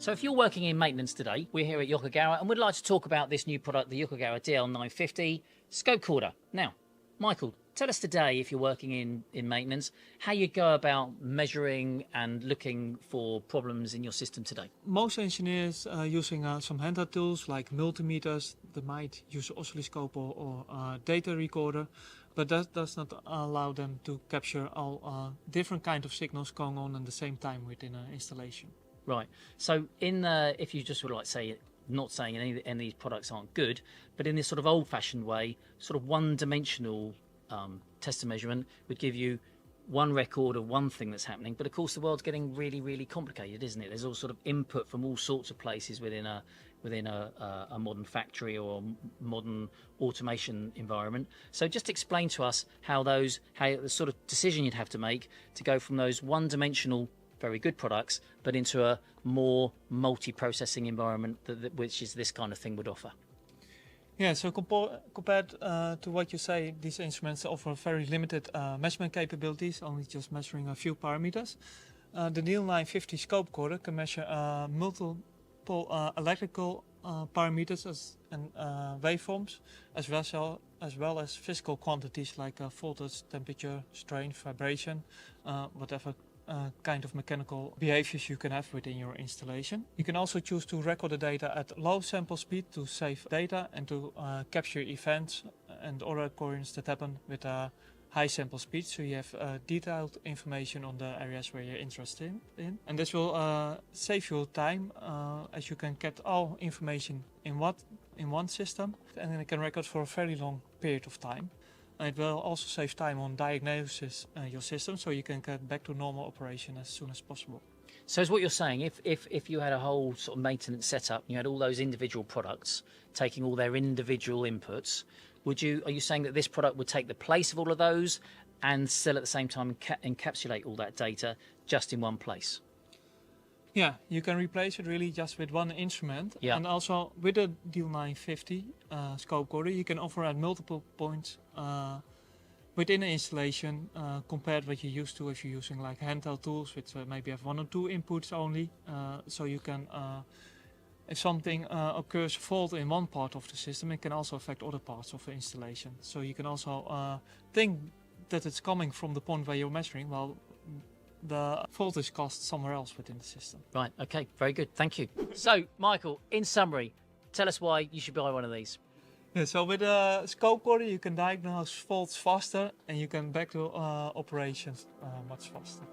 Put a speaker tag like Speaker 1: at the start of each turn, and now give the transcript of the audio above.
Speaker 1: So if you're working in maintenance today, we're here at Yokogawa and we'd like to talk about this new product, the Yokogawa DL950 ScopeCorder. Now, Michael, tell us today, if you're working in maintenance, how you go about measuring and looking for problems in your system today.
Speaker 2: Most engineers are using some handheld tools like multimeters. They might use oscilloscope or data recorder, but that does not allow them to capture all different kind of signals going on at the same time within an installation.
Speaker 1: Right. So if you just would like say, not saying any of these products aren't good, but in this sort of old-fashioned way, sort of one-dimensional test and measurement would give you one record of one thing that's happening. But of course, the world's getting really, really complicated, isn't it? There's all sort of input from all sorts of places within a modern factory or modern automation environment. So just explain to us how the sort of decision you'd have to make to go from those one-dimensional very good products, but into a more multi-processing environment, which is this kind of thing would offer.
Speaker 2: Yeah, so compared to what you say, these instruments offer very limited measurement capabilities, only just measuring a few parameters. The DL950 ScopeCorder can measure multiple electrical parameters and waveforms, as well as physical quantities like voltage, temperature, strain, vibration, whatever kind of mechanical behaviors you can have within your installation. You can also choose to record the data at low sample speed to save data and to capture events and other occurrences that happen with a high sample speed, so you have detailed information on the areas where you're interested in. And this will save you time, as you can get all information in one system, and then it can record for a very long period of time. It will also save time on diagnosis your system, so you can get back to normal operation as soon as possible.
Speaker 1: So is what you're saying, if you had a whole sort of maintenance setup, you had all those individual products taking all their individual inputs, are you saying that this product would take the place of all of those and still at the same time encapsulate all that data just in one place?
Speaker 2: Yeah, you can replace it really just with one instrument.
Speaker 1: Yeah.
Speaker 2: And also with the DL950 ScopeCorder, you can offer at multiple points within an installation compared what you're used to if you're using like handheld tools which maybe have one or two inputs only. So you can, if something occurs fault in one part of the system, it can also affect other parts of the installation. So you can also think that it's coming from the point where you're measuring, well, the fault is caused somewhere else within the system.
Speaker 1: Right, okay, very good, thank you. So, Michael, in summary, tell us why you should buy one of these.
Speaker 2: Yeah, so with a ScopeCorder you can diagnose faults faster and you can back to operations much faster.